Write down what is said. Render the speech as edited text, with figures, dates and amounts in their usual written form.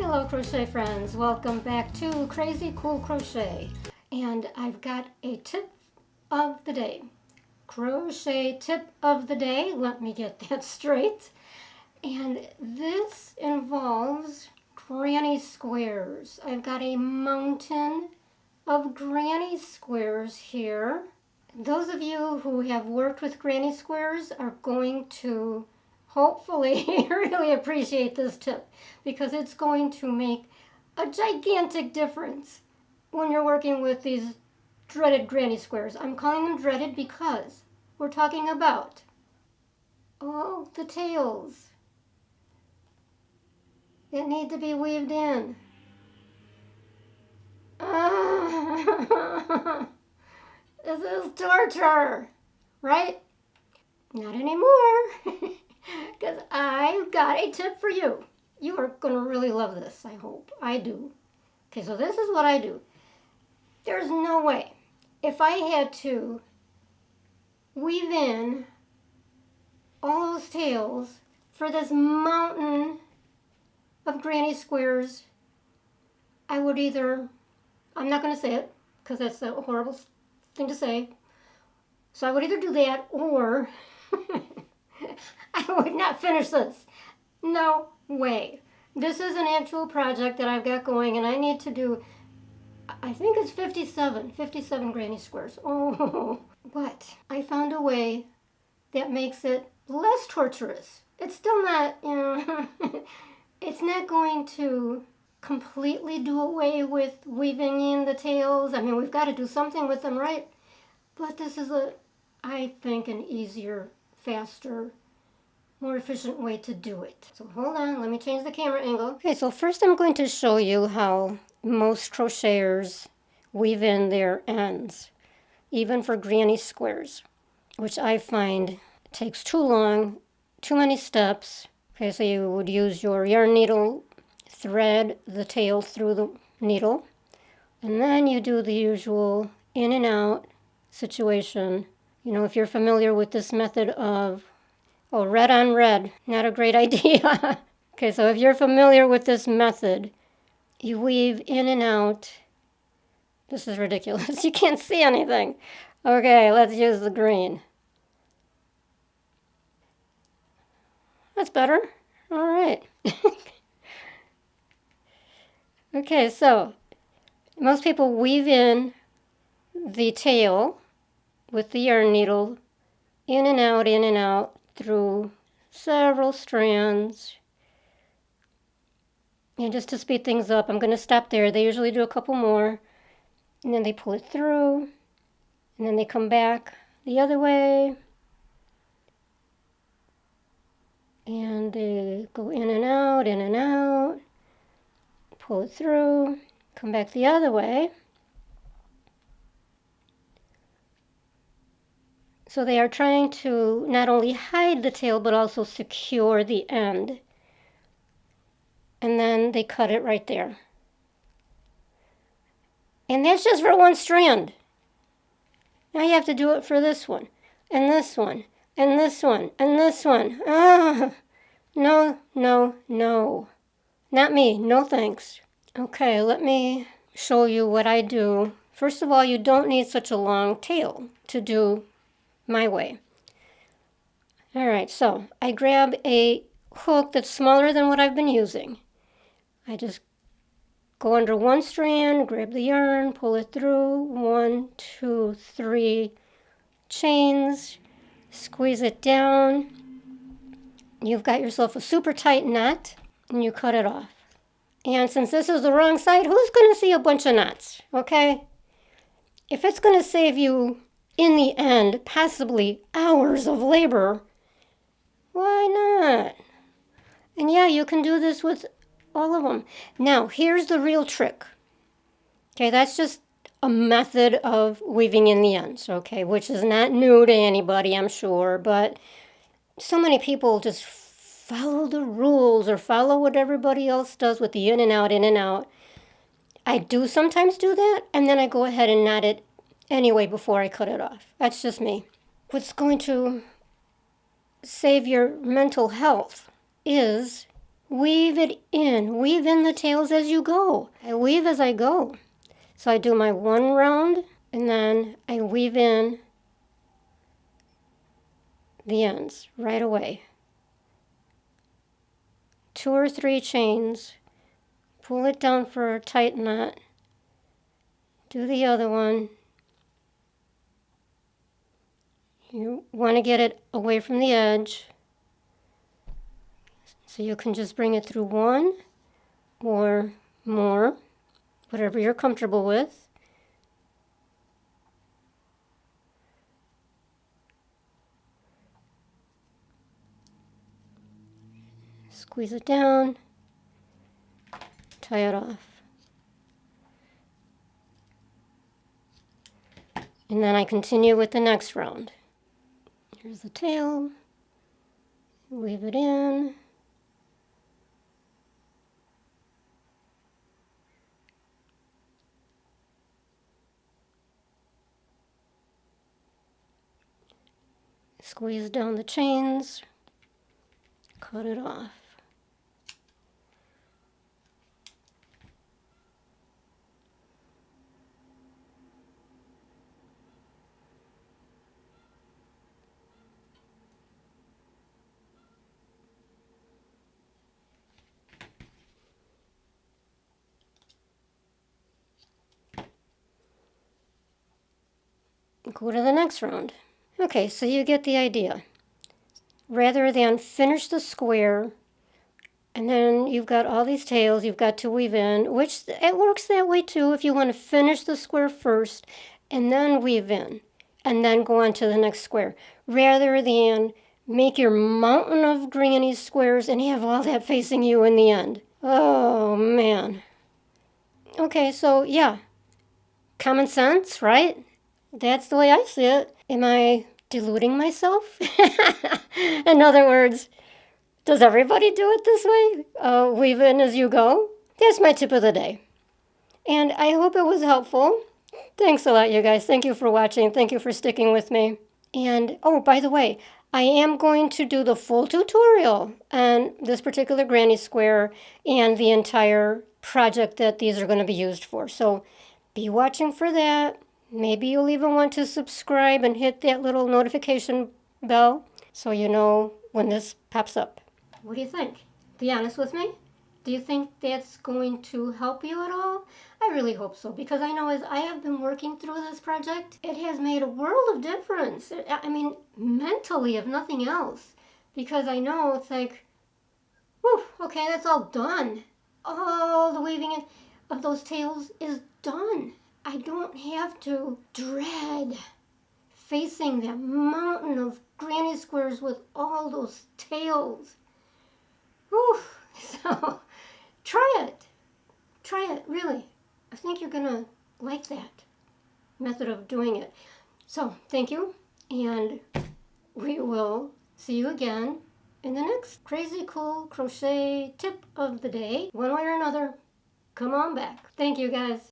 Hello crochet friends, welcome back to Crazy Cool Crochet, and I've got a tip of the day. Crochet tip of the day, let me get that straight. And this involves granny squares. I've got a mountain of granny squares here. Those of you who have worked with granny squares are going to hopefully really appreciate this tip, because it's going to make a gigantic difference when you're working with these dreaded granny squares. I'm calling them dreaded because we're talking about all the tails that need to be weaved in. This is torture, right? Not anymore. Because I've got a tip for you. You are going to really love this, I hope. I do. Okay, so this is what I do. There's no way, if I had to weave in all those tails for this mountain of granny squares, I would either, I'm not going to say it because that's a horrible thing to say, so I would either do that or I would not finish this. No way. This is an actual project that I've got going, and I need to do, I think it's 57 granny squares. Oh, but I found a way that makes it less torturous. It's still not, it's not going to completely do away with weaving in the tails. I mean, we've got to do something with them, right? But this is I think, an easier, faster, more efficient way to do it. So hold on, let me change the camera angle. Okay, so first I'm going to show you how most crocheters weave in their ends, even for granny squares, which I find takes too long, too many steps. Okay, so you would use your yarn needle, thread the tail through the needle, and then you do the usual in and out situation. You know, if you're familiar with this method of, oh, red on red, not a great idea. Okay, so if you're familiar with this method, you weave in and out. This is ridiculous. You can't see anything. Okay, let's use the green. That's better. All right. Okay, so most people weave in the tail with the yarn needle in and out through several strands. And just to speed things up, I'm going to stop there. They usually do a couple more, and then they pull it through, and then they come back the other way, and they go in and out, pull it through, come back the other way. So they are trying to not only hide the tail, but also secure the end. And then they cut it right there. And that's just for one strand. Now you have to do it for this one, and this one, and this one, and this one. Ah, no. Not me, no thanks. Okay, let me show you what I do. First of all, you don't need such a long tail to do my way. All right, so I grab a hook that's smaller than what I've been using. I just go under one strand, grab the yarn, pull it through, 1, 2, 3 chains, squeeze it down. You've got yourself a super tight knot, and you cut it off. And since this is the wrong side, who's going to see a bunch of knots, okay? If it's going to save you, in the end, possibly hours of labor, why not? And yeah, you can do this with all of them. Now, here's the real trick. Okay, that's just a method of weaving in the ends, okay, which is not new to anybody, I'm sure, but so many people just follow the rules or follow what everybody else does with the in and out. I do sometimes do that, and then I go ahead and knot it anyway before I cut it off. That's just me. What's going to save your mental health is weave it in. Weave in the tails as you go. I weave as I go. So I do my one round, and then I weave in the ends right away. 2 or 3 chains. Pull it down for a tight knot. Do the other one. You want to get it away from the edge. So you can just bring it through 1 or more, whatever you're comfortable with. Squeeze it down, tie it off. And then I continue with the next round. Here's the tail, weave it in. Squeeze down the chains, cut it off. Go to the next round. Okay, so you get the idea. Rather than finish the square, and then you've got all these tails you've got to weave in, which it works that way too if you want to finish the square first and then weave in, and then go on to the next square. Rather than make your mountain of granny squares and have all that facing you in the end. Oh, man. Okay, so yeah, common sense, right? That's the way I see it. Am I deluding myself? In other words, does everybody do it this way? Weave in as you go? That's my tip of the day. And I hope it was helpful. Thanks a lot, you guys. Thank you for watching. Thank you for sticking with me. And, oh, by the way, I am going to do the full tutorial on this particular granny square and the entire project that these are going to be used for. So be watching for that. Maybe you'll even want to subscribe and hit that little notification bell so you know when this pops up. What do you think? Be honest with me. Do you think that's going to help you at all? I really hope so, because I know as I have been working through this project, it has made a world of difference. I mean, mentally, if nothing else, because I know it's like, whew, okay, that's all done. All the weaving of those tails is done. I don't have to dread facing that mountain of granny squares with all those tails. Whew. So try it. Try it, really. I think you're going to like that method of doing it. So thank you, and we will see you again in the next crazy cool crochet tip of the day. One way or another, come on back. Thank you, guys.